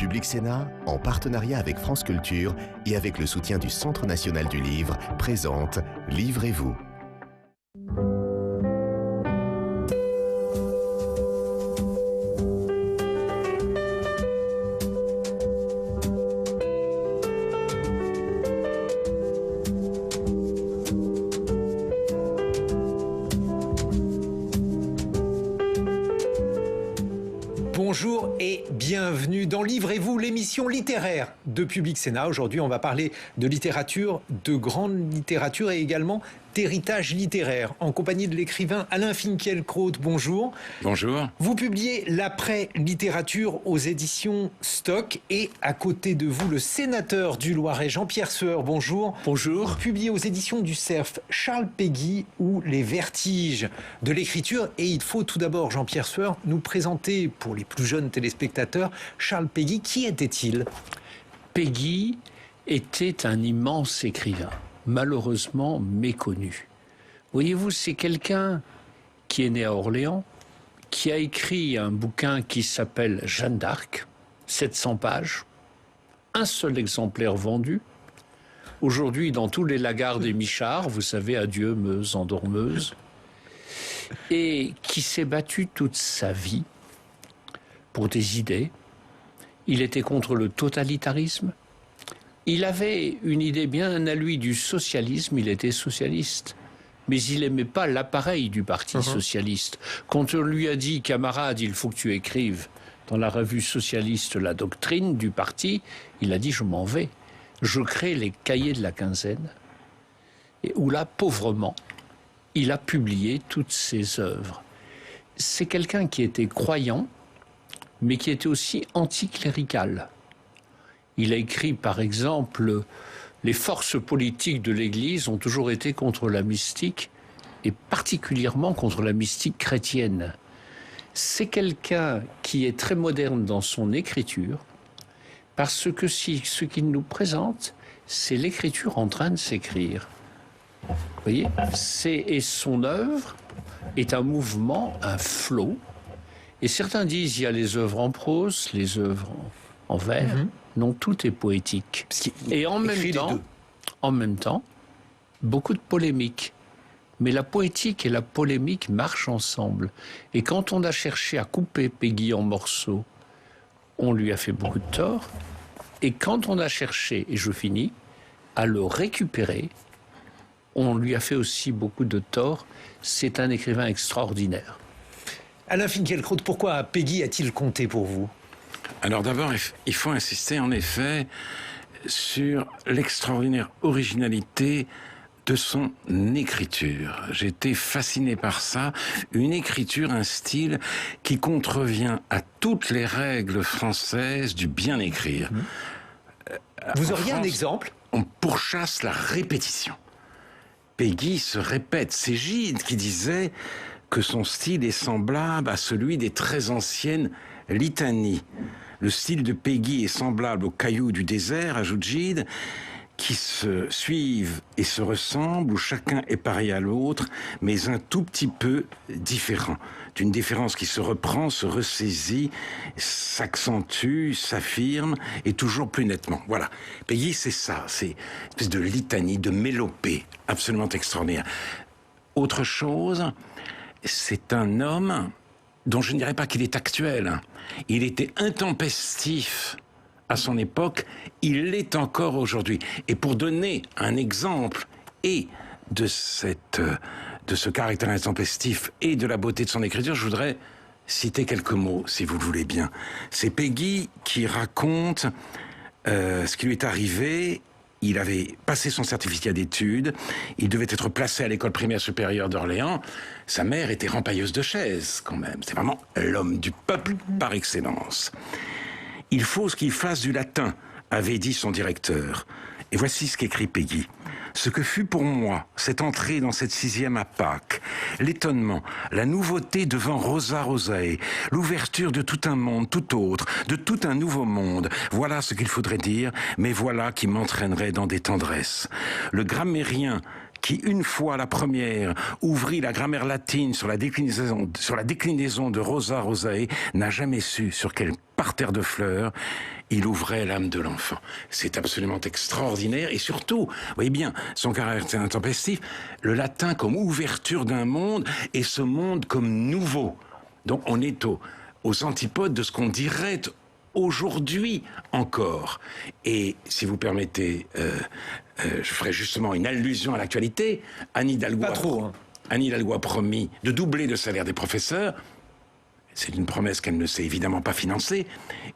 Public Sénat, en partenariat avec France Culture et avec le soutien du Centre national du livre, présente Livrez-vous. Bonjour et bienvenue dans Livrez-vous, l'émission littéraire de Public Sénat. Aujourd'hui, on va parler de littérature, de grande littérature et également d'héritage littéraire, en compagnie de l'écrivain Alain Finkielkraut. Bonjour. Bonjour. Vous publiez l'après-littérature aux éditions Stock et à côté de vous, le sénateur du Loiret, Jean-Pierre Sueur. Bonjour. Bonjour. Vous publiez aux éditions du Cerf Charles Péguy ou Les Vertiges de l'écriture. Et il faut tout d'abord, Jean-Pierre Sueur, nous présenter pour les plus jeunes téléspectateurs Charles Péguy. Qui était-il ? Péguy était un immense écrivain, malheureusement méconnu. Voyez-vous, c'est quelqu'un qui est né à Orléans, qui a écrit un bouquin qui s'appelle Jeanne d'Arc, 700 pages, un seul exemplaire vendu. Aujourd'hui, dans tous les lagards et michards, vous savez, adieu Meuse, endormeuse, et qui s'est battu toute sa vie pour des idées. Il était contre le totalitarisme. Il avait une idée bien à lui du socialisme, il était socialiste. Mais il n'aimait pas l'appareil du Parti socialiste. Quand on lui a dit, camarade, il faut que tu écrives dans la revue socialiste la doctrine du parti, il a dit, je m'en vais. Je crée les cahiers de la quinzaine. Et où là, pauvrement, il a publié toutes ses œuvres. C'est quelqu'un qui était croyant, mais qui était aussi anticlérical. Il a écrit, par exemple, les forces politiques de l'Église ont toujours été contre la mystique, et particulièrement contre la mystique chrétienne. C'est quelqu'un qui est très moderne dans son écriture, parce que ce qu'il nous présente, c'est l'écriture en train de s'écrire. Vous voyez, et son œuvre est un mouvement, un flot. Et certains disent il y a les œuvres en prose, les œuvres en vers. Non, tout est poétique. Et en même temps, beaucoup de polémiques. Mais la poétique et la polémique marchent ensemble. Et quand on a cherché à couper Péguy en morceaux, on lui a fait beaucoup de tort. Et quand on a cherché, et je finis, à le récupérer, on lui a fait aussi beaucoup de tort. C'est un écrivain extraordinaire. Alain Finkielkraut, pourquoi Péguy a-t-il compté pour vous ? Alors d'abord, il faut insister en effet sur l'extraordinaire originalité de son écriture. J'ai été fasciné par ça. Une écriture, un style qui contrevient à toutes les règles françaises du bien écrire. Vous auriez un exemple ? On pourchasse la répétition. Péguy se répète. C'est Gide qui disait que son style est semblable à celui des très anciennes litanies. Le style de Péguy est semblable aux cailloux du désert, ajoute Gide, qui se suivent et se ressemblent, où chacun est pareil à l'autre, mais un tout petit peu différent. D'une différence qui se reprend, se ressaisit, s'accentue, s'affirme, et toujours plus nettement. Voilà. Péguy, c'est ça. C'est une espèce de litanie, de mélopée, absolument extraordinaire. Autre chose, c'est un homme dont je ne dirais pas qu'il est actuel. Il était intempestif à son époque, il l'est encore aujourd'hui. Et pour donner un exemple et de ce caractère intempestif et de la beauté de son écriture, je voudrais citer quelques mots, si vous le voulez bien. C'est Péguy qui raconte ce qui lui est arrivé. Il avait passé son certificat d'études, il devait être placé à l'école primaire supérieure d'Orléans. Sa mère était rempailleuse de chaises, quand même. C'est vraiment l'homme du peuple par excellence. Il faut qu'il fasse du latin, avait dit son directeur. Et voici ce qu'écrit Péguy. Ce que fut pour moi cette entrée dans cette 6e à Pâques, l'étonnement, la nouveauté devant Rosa Rosae, l'ouverture de tout un monde tout autre, de tout un nouveau monde, voilà ce qu'il faudrait dire, mais voilà qui m'entraînerait dans des tendresses. Le grammairien qui, une fois la première, ouvrit la grammaire latine sur la déclinaison de Rosa Rosae, n'a jamais su sur quel parterre de fleurs il ouvrait l'âme de l'enfant. C'est absolument extraordinaire, et surtout, vous voyez bien, son caractère intempestif, le latin comme ouverture d'un monde, et ce monde comme nouveau. Donc on est aux antipodes de ce qu'on dirait aujourd'hui encore. Et si vous permettez, je ferai justement une allusion à l'actualité. Anne Hidalgo a promis de doubler le salaire des professeurs. C'est une promesse qu'elle ne sait évidemment pas financer,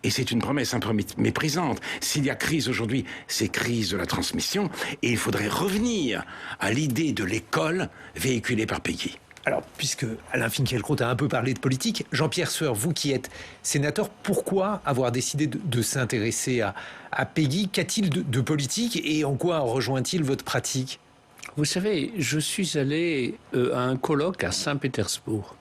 et c'est une promesse un peu méprisante. S'il y a crise aujourd'hui, c'est crise de la transmission, et il faudrait revenir à l'idée de l'école véhiculée par Péguy. Alors, puisque Alain Finkielkraut a un peu parlé de politique, Jean-Pierre Sueur, vous qui êtes sénateur, pourquoi avoir décidé de s'intéresser à Péguy? Qu'a-t-il de politique et en quoi rejoint-il votre pratique? Vous savez, je suis allé à un colloque à Saint-Pétersbourg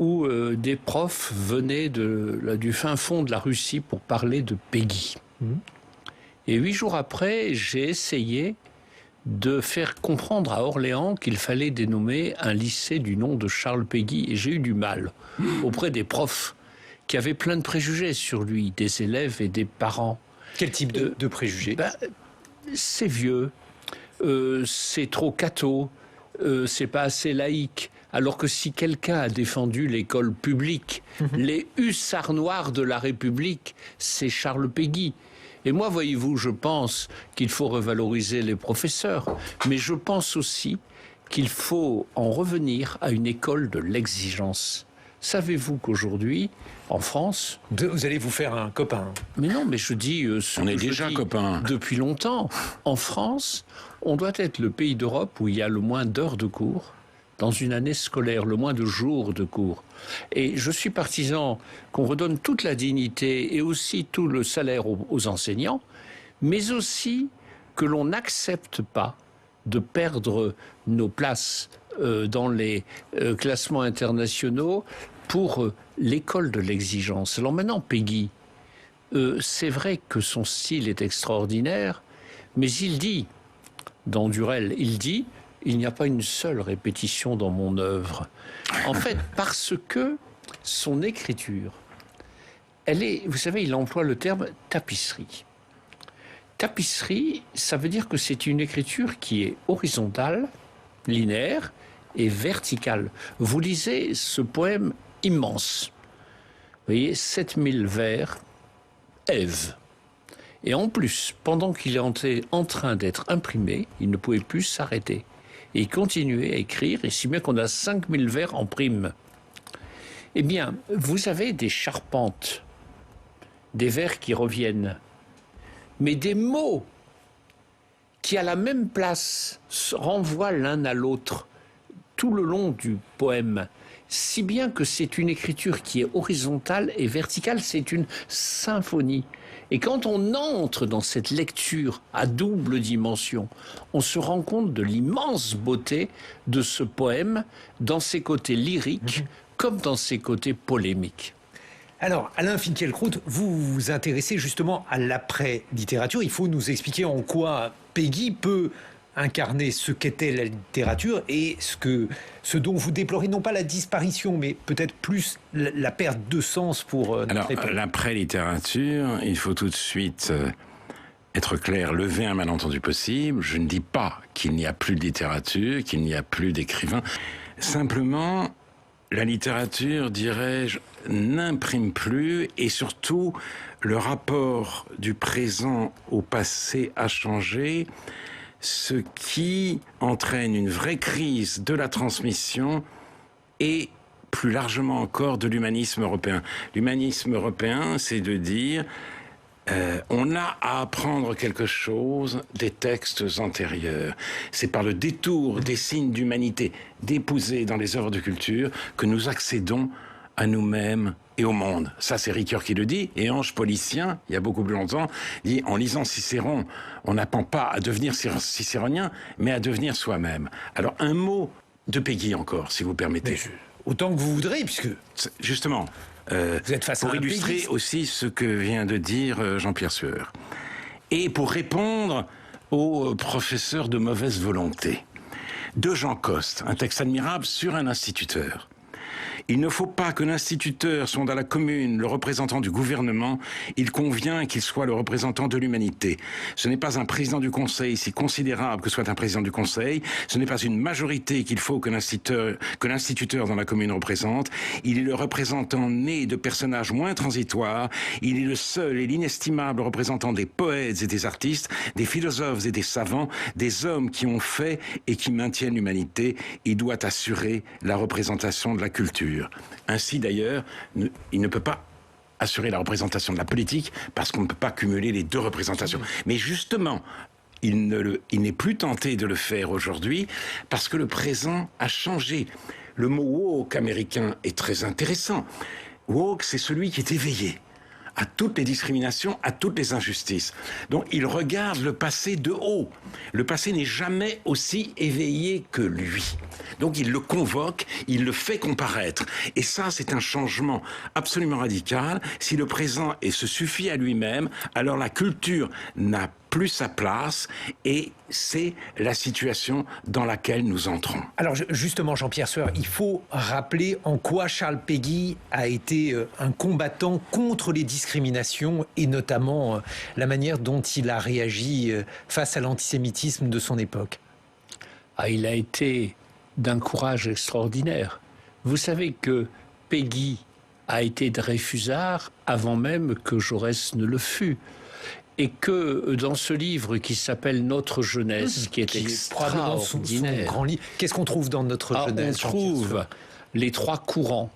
où des profs venaient du fin fond de la Russie pour parler de Péguy. Et 8 jours après, j'ai essayé de faire comprendre à Orléans qu'il fallait dénommer un lycée du nom de Charles Péguy. Et j'ai eu du mal auprès des profs qui avaient plein de préjugés sur lui, des élèves et des parents. Quel type de préjugés? C'est vieux, c'est trop catho, c'est pas assez laïque. Alors que si quelqu'un a défendu l'école publique, les hussards noirs de la République, c'est Charles Péguy. Et moi, voyez-vous, je pense qu'il faut revaloriser les professeurs, mais je pense aussi qu'il faut en revenir à une école de l'exigence. Savez-vous qu'aujourd'hui, en France... Vous allez vous faire un copain. Mais non, mais je dis... on est déjà copains. Depuis longtemps. En France, on doit être le pays d'Europe où il y a le moins d'heures de cours dans une année scolaire, le moins de jours de cours. Et je suis partisan qu'on redonne toute la dignité et aussi tout le salaire aux enseignants, mais aussi que l'on n'accepte pas de perdre nos places dans les classements internationaux pour l'école de l'exigence. Alors maintenant, Péguy, c'est vrai que son style est extraordinaire, mais il dit, dans Durel, il dit... Il n'y a pas une seule répétition dans mon œuvre. En fait, parce que son écriture, elle est, vous savez, il emploie le terme tapisserie. Tapisserie, ça veut dire que c'est une écriture qui est horizontale, linéaire et verticale. Vous lisez ce poème immense. Vous voyez, 7000 vers, Ève. Et en plus, pendant qu'il est en train d'être imprimé, il ne pouvait plus s'arrêter. Et continuer à écrire, et si bien qu'on a 5000 vers en prime. Eh bien, vous avez des charpentes, des vers qui reviennent, mais des mots qui, à la même place, renvoient l'un à l'autre tout le long du poème, si bien que c'est une écriture qui est horizontale et verticale, c'est une symphonie. Et quand on entre dans cette lecture à double dimension, on se rend compte de l'immense beauté de ce poème dans ses côtés lyriques comme dans ses côtés polémiques. Alors, Alain Finkielkraut, vous vous intéressez justement à l'après-littérature. Il faut nous expliquer en quoi Péguy peut incarner ce qu'était la littérature et ce dont vous déplorez, non pas la disparition, mais peut-être plus la perte de sens pour notre époque. L'après-littérature, il faut tout de suite être clair, lever un malentendu possible. Je ne dis pas qu'il n'y a plus de littérature, qu'il n'y a plus d'écrivains. Simplement, la littérature, dirais-je, n'imprime plus, et surtout, le rapport du présent au passé a changé, ce qui entraîne une vraie crise de la transmission et plus largement encore de l'humanisme européen. L'humanisme européen, c'est de dire on a à apprendre quelque chose des textes antérieurs. C'est par le détour des signes d'humanité déposés dans les œuvres de culture que nous accédons à nous-mêmes et au monde. Ça, c'est Ricoeur qui le dit. Et Ange Policien, il y a beaucoup plus longtemps, dit en lisant Cicéron, on n'apprend pas à devenir cicéronien, mais à devenir soi-même. Alors, un mot de Péguy encore, si vous permettez. Autant que vous voudrez, puisque... Justement, vous êtes face pour à un illustrer péguiste. aussi ce que vient de dire Jean-Pierre Sueur. Et pour répondre aux professeurs de mauvaise volonté. De Jean Coste, un texte admirable sur un instituteur. Il ne faut pas que l'instituteur soit dans la commune le représentant du gouvernement, il convient qu'il soit le représentant de l'humanité. Ce n'est pas un président du conseil, si considérable que soit un président du conseil, ce n'est pas une majorité qu'il faut que l'instituteur dans la commune représente, il est le représentant né de personnages moins transitoires, il est le seul et l'inestimable représentant des poètes et des artistes, des philosophes et des savants, des hommes qui ont fait et qui maintiennent l'humanité, il doit assurer la représentation de la culture. Ainsi d'ailleurs, il ne peut pas assurer la représentation de la politique parce qu'on ne peut pas cumuler les deux représentations. Mais justement, il n'est plus tenté de le faire aujourd'hui parce que le présent a changé. Le mot woke américain est très intéressant. Woke, c'est celui qui est éveillé à toutes les discriminations, à toutes les injustices. Donc il regarde le passé de haut. Le passé n'est jamais aussi éveillé que lui. Donc il le convoque, il le fait comparaître. Et ça, c'est un changement absolument radical. Si le présent se suffit à lui-même, alors la culture n'a plus sa place et c'est la situation dans laquelle nous entrons. Alors justement, Jean-Pierre Sueur, il faut rappeler en quoi Charles Péguy a été un combattant contre les discriminations et notamment la manière dont il a réagi face à l'antisémitisme de son époque. Il a été d'un courage extraordinaire. Vous savez que Péguy a été Dreyfusard avant même que Jaurès ne le fût. Et que dans ce livre qui s'appelle Notre jeunesse, qui est extraordinaire, son grand livre, qu'est-ce qu'on trouve dans Notre jeunesse? On trouve les trois courants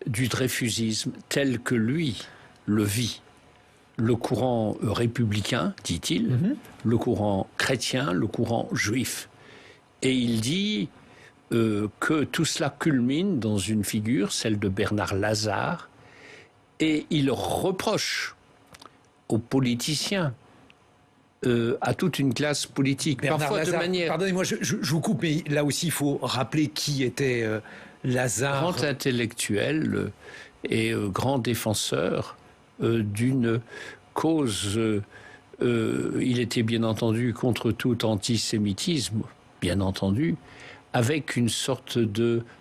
du dreyfusisme tels que lui le vit. Le courant républicain, dit-il, le courant chrétien, le courant juif. Et il dit que tout cela culmine dans une figure, celle de Bernard Lazare, et il reproche aux politiciens, à toute une classe politique. Bernard Parfois Lazare, de manière... Pardonnez-moi, je vous coupe, mais là aussi, il faut rappeler qui était Lazare. Grand intellectuel et grand défenseur d'une cause. Il était bien entendu contre tout antisémitisme, bien entendu, avec une sorte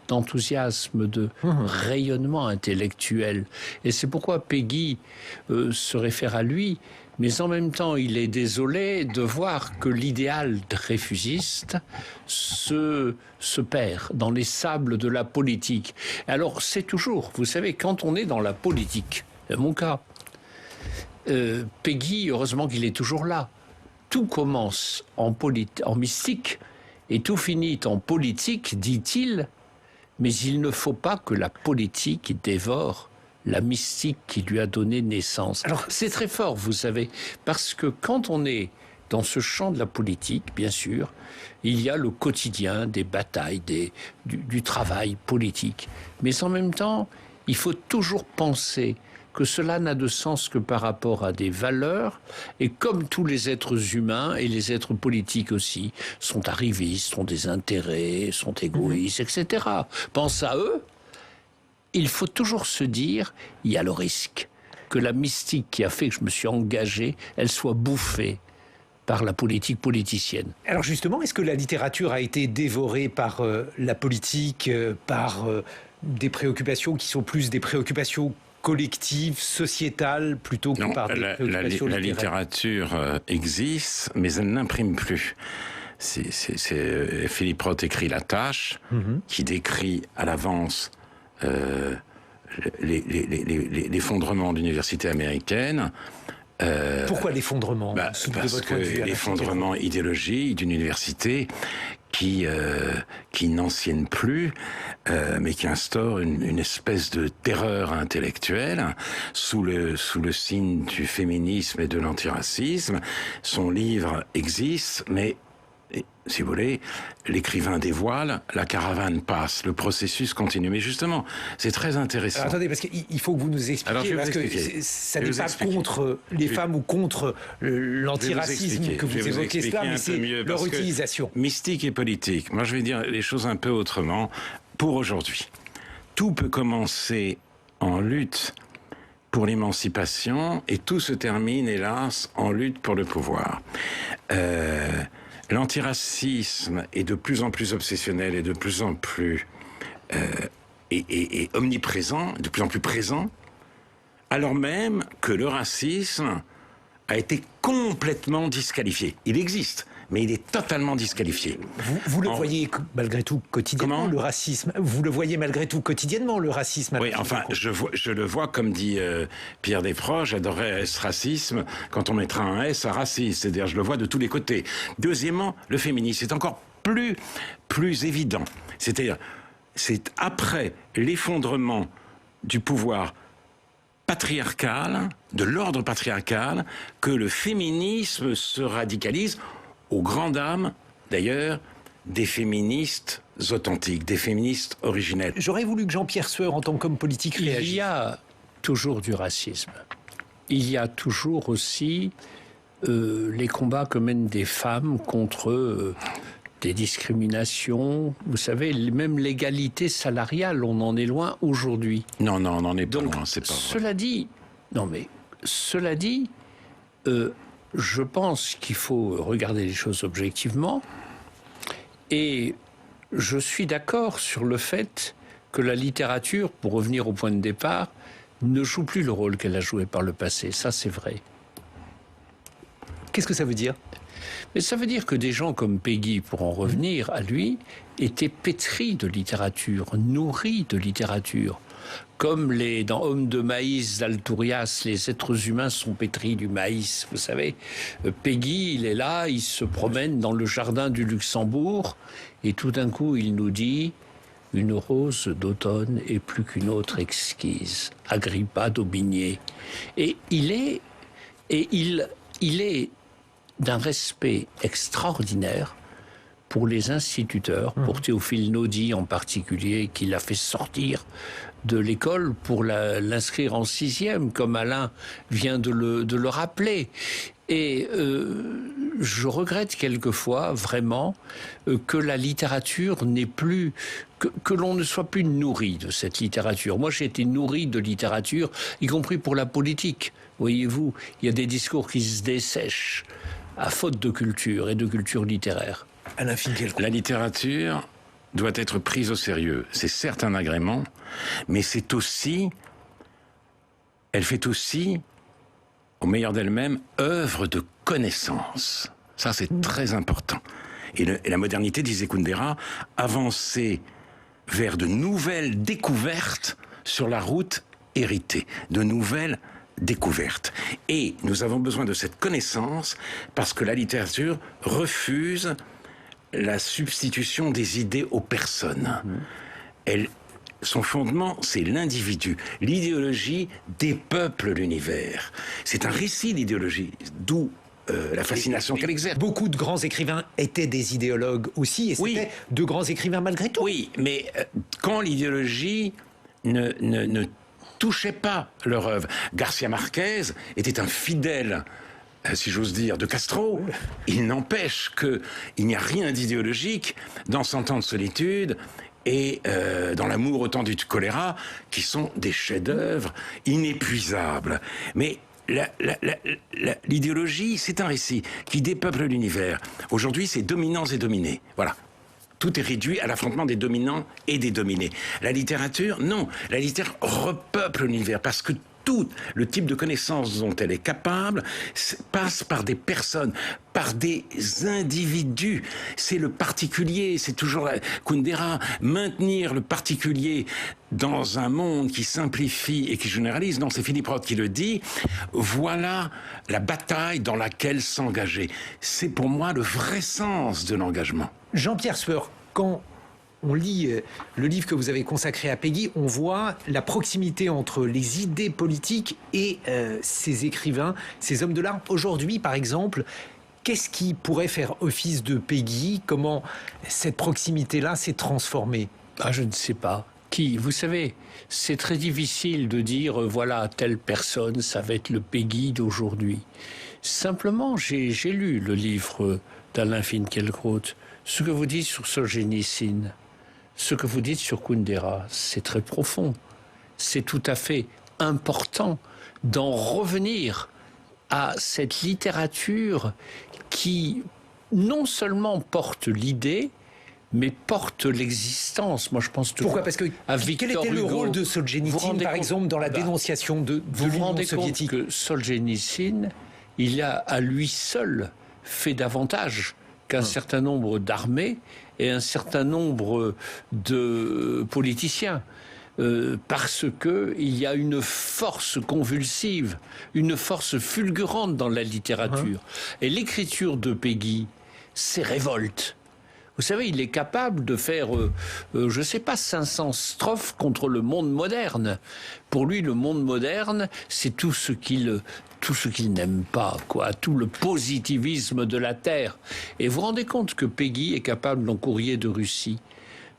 d'enthousiasme, de rayonnement intellectuel. Et c'est pourquoi Péguy se réfère à lui, mais en même temps, il est désolé de voir que l'idéal dreyfusiste se perd dans les sables de la politique. Alors, c'est toujours, vous savez, quand on est dans la politique, c'est mon cas, Péguy, heureusement qu'il est toujours là. Tout commence en mystique, et tout finit en politique, dit-il, mais il ne faut pas que la politique dévore la mystique qui lui a donné naissance. Alors, c'est très fort, vous savez, parce que quand on est dans ce champ de la politique, bien sûr, il y a le quotidien des batailles, du travail politique. Mais en même temps, il faut toujours penser que cela n'a de sens que par rapport à des valeurs, et comme tous les êtres humains, et les êtres politiques aussi, sont arrivistes, ont des intérêts, sont égoïstes, etc. Pense à eux, il faut toujours se dire, il y a le risque que la mystique qui a fait que je me suis engagé, elle soit bouffée par la politique politicienne. Alors justement, est-ce que la littérature a été dévorée par la politique, par des préoccupations qui sont plus des préoccupations collective, sociétale, plutôt que par des préoccupations littéraires? La littérature existe, mais elle n'imprime plus. Philippe Roth écrit La Tâche, qui décrit à l'avance l'effondrement de l'université américaine. Pourquoi l'effondrement? Parce que l'effondrement idéologique d'une université qui n'ancienne plus, mais qui instaure une espèce de terreur intellectuelle sous le signe du féminisme et de l'antiracisme. Son livre existe, mais si vous voulez, l'écrivain dévoile, la caravane passe, le processus continue. Mais justement, c'est très intéressant. Alors, attendez, parce qu'il faut que vous nous expliquiez, parce que ça n'est pas contre les femmes ou contre l'antiracisme que vous évoquez cela, mais c'est leur utilisation. Mystique et politique. Moi, je vais dire les choses un peu autrement pour aujourd'hui. Tout peut commencer en lutte pour l'émancipation, et tout se termine, hélas, en lutte pour le pouvoir. L'antiracisme est de plus en plus obsessionnel et de plus en plus et omniprésent, de plus en plus présent, alors même que le racisme a été complètement disqualifié. Il existe, mais il est totalement disqualifié. Vous le voyez malgré tout quotidiennement, Comment ? le racisme. Vous le voyez malgré tout quotidiennement, le racisme. Oui, enfin, je le vois, comme dit Pierre Desproges, j'adorerais S racisme quand on mettra un S à raciste. C'est-à-dire, je le vois de tous les côtés. Deuxièmement, le féminisme, c'est encore plus évident. C'est-à-dire, c'est après l'effondrement du pouvoir patriarcal, de l'ordre patriarcal, que le féminisme se radicalise, aux grandes dames, d'ailleurs, des féministes authentiques, des féministes originelles. J'aurais voulu que Jean-Pierre Sueur, en tant qu'homme politique, réagisse. Il y a toujours du racisme. Il y a toujours aussi les combats que mènent des femmes contre des discriminations. Vous savez, même l'égalité salariale, on en est loin aujourd'hui. Non, on n'en est pas loin, c'est pas vrai. Cela dit, je pense qu'il faut regarder les choses objectivement, et je suis d'accord sur le fait que la littérature, pour revenir au point de départ, ne joue plus le rôle qu'elle a joué par le passé. Ça, c'est vrai. Qu'est-ce que ça veut dire ? Mais ça veut dire que des gens comme Péguy, pour en revenir à lui, étaient pétris de littérature, nourris de littérature. Comme dans Homme de maïs d'Altourias, les êtres humains sont pétris du maïs. Vous savez, Péguy, il est là, il se promène dans le jardin du Luxembourg, et tout d'un coup, il nous dit « Une rose d'automne est plus qu'une autre exquise, Agrippa d'Aubigné ». Et il est d'un respect extraordinaire pour les instituteurs, pour Théophile Naudy en particulier, qui l'a fait sortir de l'école pour l'inscrire en 6e, comme Alain vient de le rappeler. Et je regrette quelquefois vraiment que la littérature n'ait plus, que l'on ne soit plus nourri de cette littérature. Moi, j'ai été nourri de littérature, y compris pour la politique. Voyez-vous, il y a des discours qui se dessèchent à faute de culture et de culture littéraire. Alain Finkielkraut. La littérature doit être prise au sérieux. C'est certes un agrément, mais c'est aussi, elle fait aussi, au meilleur d'elle-même, œuvre de connaissance. Ça, c'est très important. Et la modernité, disait Kundera, avancer vers de nouvelles découvertes sur la route héritée, de nouvelles découvertes. Et nous avons besoin de cette connaissance parce que la littérature refuse la substitution des idées aux personnes. Son fondement, c'est l'individu. L'idéologie dépeuple l'univers. C'est un récit, l'idéologie, d'où la fascination qu'elle exerce. Beaucoup de grands écrivains étaient des idéologues aussi, et c'était de grands écrivains malgré tout. Oui, mais quand l'idéologie ne touchait pas leur œuvre. Garcia Marquez était un fidèle, si j'ose dire, de Castro. Il n'empêche qu'il n'y a rien d'idéologique dans 100 ans de solitude et dans L'amour au temps du choléra, qui sont des chefs-d'œuvre inépuisables. Mais l'idéologie, c'est un récit qui dépeuple l'univers. Aujourd'hui, c'est dominants et dominés. Voilà. Tout est réduit à l'affrontement des dominants et des dominés. La littérature, non. La littérature repeuple l'univers parce que tout le type de connaissances dont elle est capable passe par des personnes, par des individus. C'est le particulier, c'est toujours Kundera, maintenir le particulier dans un monde qui simplifie et qui généralise. Non, c'est Philippe Roth qui le dit. Voilà la bataille dans laquelle s'engager. C'est pour moi le vrai sens de l'engagement. Jean-Pierre Sueur, quand on lit le livre que vous avez consacré à Péguy, on voit la proximité entre les idées politiques et ces écrivains, ces hommes de l'art. Aujourd'hui, par exemple, qu'est-ce qui pourrait faire office de Péguy ? Comment cette proximité-là s'est transformée ? Je ne sais pas. Qui ? Vous savez, c'est très difficile de dire, voilà, telle personne, ça va être le Péguy d'aujourd'hui. Simplement, j'ai lu le livre d'Alain Finkielkraut. Ce que vous dites sur Solzhenitsyn, ce que vous dites sur Kundera, c'est très profond. C'est tout à fait important d'en revenir à cette littérature qui non seulement porte l'idée, mais porte l'existence. Moi, je pense toujours. Pourquoi ? Parce que quel était le rôle de Solzhenitsyn, par exemple, dans la dénonciation de l'Union soviétique ? Vous vous rendez compte que Solzhenitsyn, il a à lui seul fait davantage qu'un certain nombre d'armées et un certain nombre de politiciens. Parce que il y a une force convulsive, une force fulgurante dans la littérature. Et l'écriture de Péguy, c'est révolte. Vous savez, il est capable de faire, je ne sais pas, 500 strophes contre le monde moderne. Pour lui, le monde moderne, c'est tout ce qu'il n'aime pas, quoi, tout le positivisme de la Terre. Et vous vous rendez compte que Péguy est capable, dans Courrier de Russie,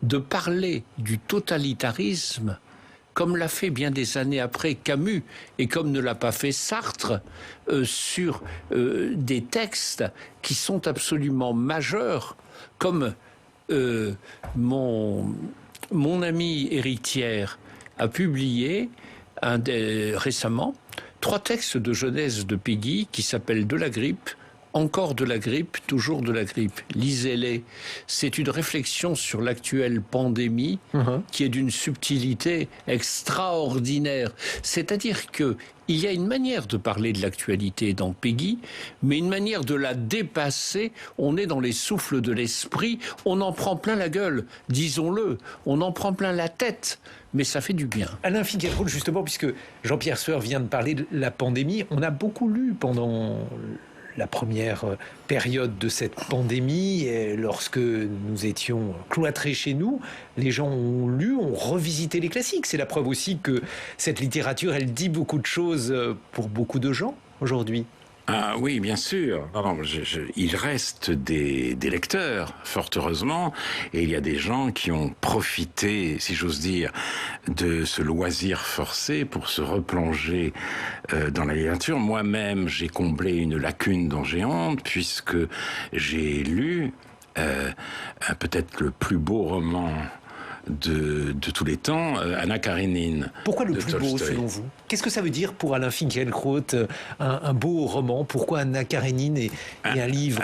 de parler du totalitarisme, comme l'a fait bien des années après Camus, et comme ne l'a pas fait Sartre, sur des textes qui sont absolument majeurs, comme mon amie héritière a publié récemment 3 textes de jeunesse de Péguy qui s'appellent « De la grippe », encore de la grippe, toujours de la grippe. Lisez-les. C'est une réflexion sur l'actuelle pandémie qui est d'une subtilité extraordinaire. C'est-à-dire que il y a une manière de parler de l'actualité dans Péguy, mais une manière de la dépasser. On est dans les souffles de l'esprit, on en prend plein la gueule, disons-le, on en prend plein la tête, mais ça fait du bien. Alain Finkielkraut, justement, puisque Jean-Pierre Sueur vient de parler de la pandémie, on a beaucoup lu pendant la première période de cette pandémie, et lorsque nous étions cloîtrés chez nous, les gens ont lu, ont revisité les classiques. C'est la preuve aussi que cette littérature, elle dit beaucoup de choses pour beaucoup de gens aujourd'hui. Ah oui, bien sûr. Il reste des lecteurs, fort heureusement, et il y a des gens qui ont profité, si j'ose dire, de ce loisir forcé pour se replonger dans la littérature. Moi-même, j'ai comblé une lacune dont j'ai honte, puisque j'ai lu peut-être le plus beau roman de tous les temps, Anna Karénine. Pourquoi le plus beau, selon vous ? Qu'est-ce que ça veut dire pour Alain Finkielkraut, un beau roman ? Pourquoi Anna Karénine et un livre ?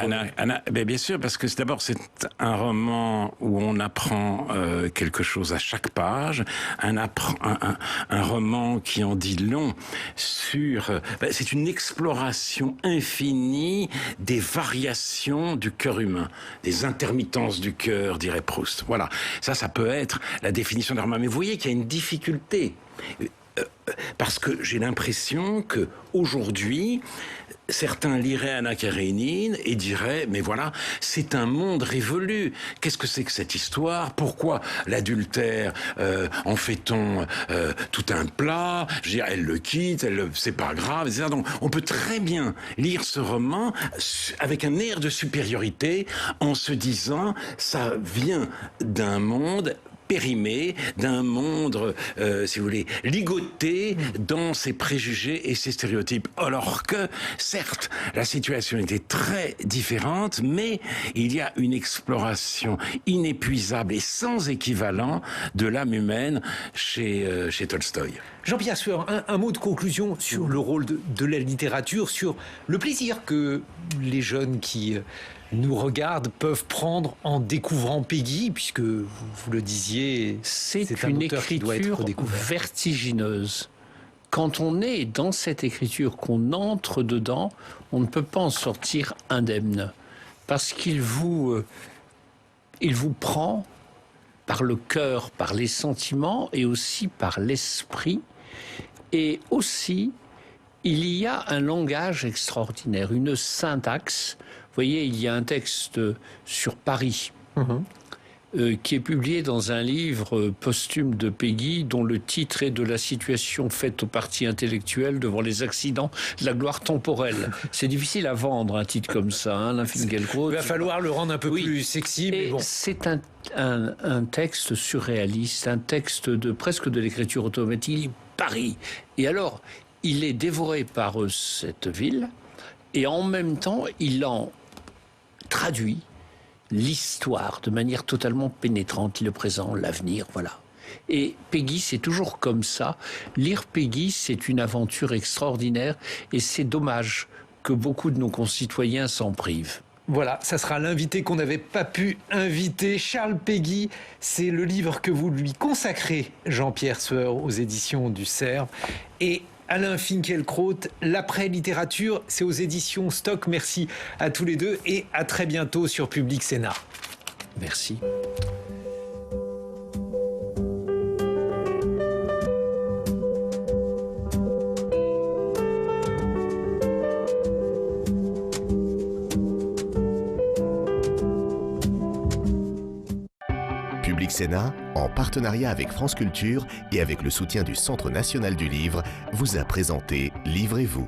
Bien sûr, parce que d'abord, c'est un roman où on apprend quelque chose à chaque page, un roman qui en dit long sur... c'est une exploration infinie des variations du cœur humain, des intermittences du cœur, dirait Proust. Voilà, ça peut être la définition d'un roman. Mais vous voyez qu'il y a une difficulté, parce que j'ai l'impression que aujourd'hui, certains liraient Anna Karénine et diraient, mais voilà, c'est un monde révolu. Qu'est-ce que c'est que cette histoire ? Pourquoi l'adultère en fait-on tout un plat ? Je veux dire, elle le quitte, c'est pas grave, etc. Donc, on peut très bien lire ce roman avec un air de supériorité en se disant, ça vient d'un monde périmé, d'un monde, si vous voulez, ligoté dans ses préjugés et ses stéréotypes. Alors que, certes, la situation était très différente, mais il y a une exploration inépuisable et sans équivalent de l'âme humaine chez Tolstoï. Jean-Pierre Sueur, un mot de conclusion sur le rôle de la littérature, sur le plaisir que les jeunes qui nous regardent peuvent prendre en découvrant Péguy, puisque vous le disiez, c'est une écriture vertigineuse. Quand on est dans cette écriture, qu'on entre dedans, on ne peut pas en sortir indemne, parce qu'il vous prend par le cœur, par les sentiments et aussi par l'esprit. Et aussi, il y a un langage extraordinaire, une syntaxe. Vous voyez, il y a un texte sur Paris qui est publié dans un livre posthume de Péguy, dont le titre est « De la situation faite au parti intellectuel devant les accidents de la gloire temporelle ». C'est difficile à vendre, un titre comme ça, hein, Alain Finkielkraut. Il va falloir le rendre un peu plus sexy, mais bon. C'est un texte surréaliste, un texte presque de l'écriture automatique, Paris. Et alors, il est dévoré par cette ville, et en même temps, il en traduit l'histoire de manière totalement pénétrante, le présent, l'avenir, voilà. Et Peggy, c'est toujours comme ça. Lire Peggy, c'est une aventure extraordinaire et c'est dommage que beaucoup de nos concitoyens s'en privent. Voilà, ça sera l'invité qu'on n'avait pas pu inviter. Charles Péguy, c'est le livre que vous lui consacrez, Jean-Pierre Sueur, aux éditions du Cerf. Et Alain Finkielkraut, l'après-littérature, c'est aux éditions Stock. Merci à tous les deux et à très bientôt sur Public Sénat. Merci. Public Sénat, en partenariat avec France Culture et avec le soutien du Centre national du livre, vous a présenté Livrez-vous.